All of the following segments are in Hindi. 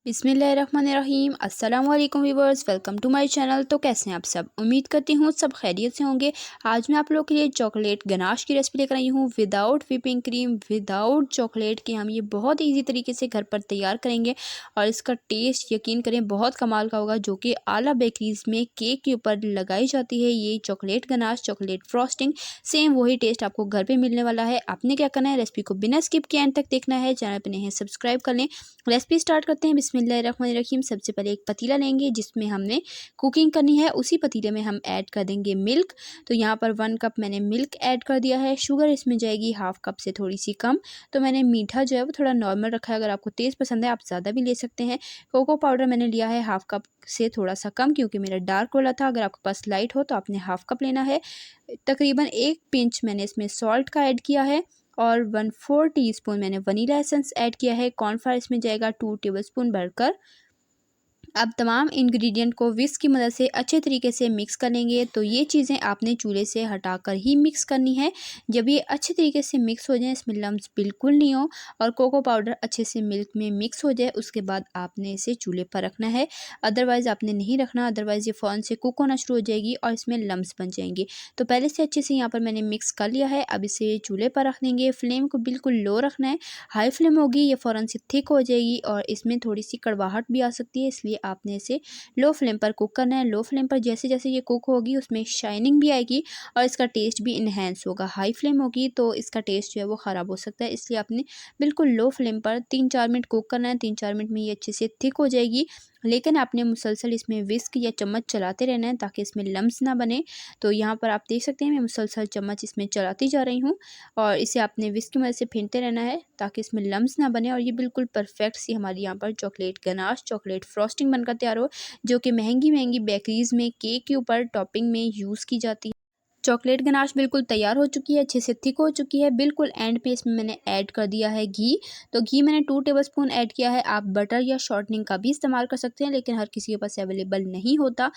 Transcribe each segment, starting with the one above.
बिस्मिल्लाहिर्रहमानिर्रहीम। अस्सलाम वालेकुम viewers, welcome to my channel. तो कैसे हैं आप सब? उम्मीद करती हूँ सब खैरियत से होंगे। आज मैं आप लोगों के लिए चॉकलेट गनाश की रेसिपी लेकर आई हूँ without whipping cream, without chocolate के। हम ये बहुत ईजी तरीके से घर पर तैयार करेंगे और इसका टेस्ट यकीन करें बहुत कमाल का होगा, जो कि आला बेकरीज में केक के ऊपर लगाई जाती है। ये chocolate ganache, chocolate frosting, same वही टेस्ट आपको घर पर मिलने वाला है। आपने क्या करना है, रेसिपी को बिना स्किप किए एंड तक देखना है। चैनल पर नए हैं सब्सक्राइब कर लें। रेसिपी स्टार्ट करते हैं। बिस्मिल्लाहिर्रहमानिर्रहीम। सबसे पहले एक पतीला लेंगे जिसमें हमने कुकिंग करनी है। उसी पतीले में हम ऐड कर देंगे मिल्क। तो यहाँ पर 1 कप मैंने मिल्क ऐड कर दिया है। शुगर इसमें जाएगी हाफ कप से थोड़ी सी कम। तो मैंने मीठा जो है वो थोड़ा नॉर्मल रखा है। अगर आपको तेज़ पसंद है आप ज़्यादा भी ले सकते हैं। कोको पाउडर मैंने लिया है हाफ कप से थोड़ा सा कम, क्योंकि मेरा डार्क वाला था। अगर आपके पास लाइट हो तो आपने हाफ कप लेना है। तकरीबन 1 पिंच मैंने इसमें सॉल्ट का ऐड किया है और 1/4 टीस्पून मैंने वनीला एसेंस ऐड किया है। कॉर्नफ्लावर इसमें जाएगा 2 टेबलस्पून भरकर। अब तमाम इंग्रेडिएंट को विस्क की मदद से अच्छे तरीके से मिक्स कर लेंगे। तो ये चीज़ें आपने चूल्हे से हटाकर ही मिक्स करनी है। जब ये अच्छे तरीके से मिक्स हो जाए, इसमें लम्स बिल्कुल नहीं हो और कोको पाउडर अच्छे से मिल्क में मिक्स हो जाए, उसके बाद आपने इसे चूल्हे पर रखना है। अदरवाइज़ आपने नहीं रखना, अदरवाइज़ ये फ़ौरन से कुक होना शुरू हो जाएगी और इसमें लम्स बन जाएंगे। तो पहले से अच्छे से यहाँ पर मैंने मिक्स कर लिया है। अब इसे चूल्हे पर रख देंगे। फ्लेम को बिल्कुल लो रखना है। हाई फ्लेम होगी ये फ़ौरन से थिक हो जाएगी और इसमें थोड़ी सी कड़वाहट भी आ सकती है, इसलिए आपने इसे लो फ्लेम पर कुक करना है। लो फ्लेम पर जैसे जैसे ये कुक होगी उसमें शाइनिंग भी आएगी और इसका टेस्ट भी इन्हेंस होगा। हाई फ्लेम होगी तो इसका टेस्ट जो है वो ख़राब हो सकता है, इसलिए आपने बिल्कुल लो फ्लेम पर 3-4 मिनट कुक करना है। 3-4 मिनट में ये अच्छे से थिक हो जाएगी, लेकिन आपने मुसलसल इसमें विस्क या चम्मच चलाते रहना है ताकि इसमें लम्स ना बने। तो यहाँ पर आप देख सकते हैं मैं मुसलसल चम्मच इसमें चलाती जा रही हूँ और इसे आपने विस्क की मदद से फेंटते रहना है ताकि इसमें लम्स ना बने और ये बिल्कुल परफेक्ट सी हमारी यहाँ पर चॉकलेट गनाश, चॉकलेट फ्रॉस्टिंग बनकर तैयार हो, जो कि महंगी महंगी बेकरीज़ में केक के ऊपर टॉपिंग में यूज़ की जाती है। चॉकलेट गनाश बिल्कुल तैयार हो चुकी है, अच्छे से थिक हो चुकी है। बिल्कुल एंड पे इसमें मैंने ऐड कर दिया है घी। तो घी मैंने 2 टेबलस्पून ऐड किया है। आप बटर या शॉर्टनिंग का भी इस्तेमाल कर सकते हैं, लेकिन हर किसी के पास अवेलेबल नहीं होता,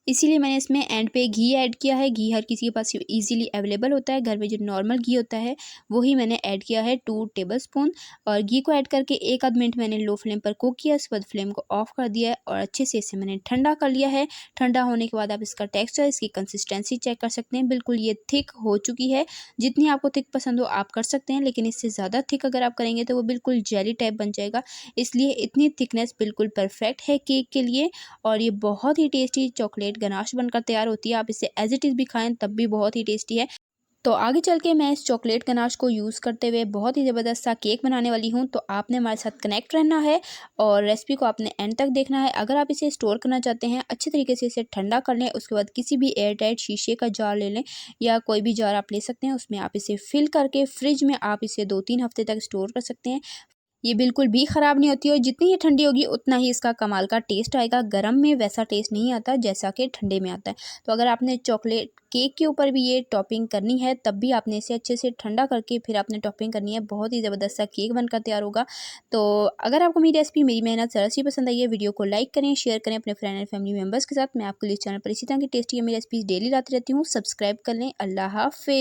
इसीलिए मैंने इसमें एंड पे घी ऐड किया है। घी हर किसी के पास इजीली अवेलेबल होता है, घर में जो नॉर्मल घी होता है वही मैंने ऐड किया है 2 टेबलस्पून। और घी को ऐड करके 1 आध मिनट मैंने लो फ्लेम पर कुक किया। उसके बाद फ्लेम को ऑफ कर दिया है और अच्छे से इसे मैंने ठंडा कर लिया है। ठंडा होने के बाद आप इसका टेक्सचर, इसकी कंसिस्टेंसी चेक कर सकते हैं। बिल्कुल ये थिक हो चुकी है। जितनी आपको थिक पसंद हो आप कर सकते हैं, लेकिन इससे ज़्यादा थिक अगर आप करेंगे तो वो बिल्कुल जेली टाइप बन जाएगा। इसलिए इतनी थिकनेस बिल्कुल परफेक्ट है केक के लिए और ये बहुत ही टेस्टी चॉकलेट गनाश बनकर तैयार होती है। आप इसे एज इट इज़ भी खाएं तब भी बहुत ही टेस्टी है। तो आगे चल के मैं इस चॉकलेट गनाश को यूज़ करते हुए बहुत ही ज़बरदस्त सा केक बनाने वाली हूँ। तो आपने हमारे साथ कनेक्ट रहना है और रेसिपी को आपने एंड तक देखना है। अगर आप इसे स्टोर करना चाहते हैं, अच्छे तरीके से इसे ठंडा कर लें। उसके बाद किसी भी एयर टाइट शीशे का जार ले लें या कोई भी जार आप ले सकते हैं। उसमें आप इसे फिल करके फ्रिज में आप इसे 2-3 हफ्ते तक स्टोर कर सकते हैं। ये बिल्कुल भी ख़राब नहीं होती और जितनी ये ठंडी होगी उतना ही इसका कमाल का टेस्ट आएगा। गरम में वैसा टेस्ट नहीं आता जैसा कि ठंडे में आता है। तो अगर आपने चॉकलेट केक के ऊपर भी ये टॉपिंग करनी है तब भी आपने इसे अच्छे से ठंडा करके फिर आपने टॉपिंग करनी है। बहुत ही ज़बरदस्त सा केक बनकर तैयार होगा। तो अगर आपको मेरी रेसिपी, मेरी मेहनत ज़रा सी पसंद आई है, वीडियो को लाइक करें, शेयर करें अपने फ्रेंड एंड फैमिली मेम्बर्स के साथ। मैं आपके लिए इस चैनल पर इसी तरह की टेस्टी मेरी रेसिपीज़ डेली लाती रहती हूँ। सब्सक्राइब कर लें। अल्लाह हाफ़िज़।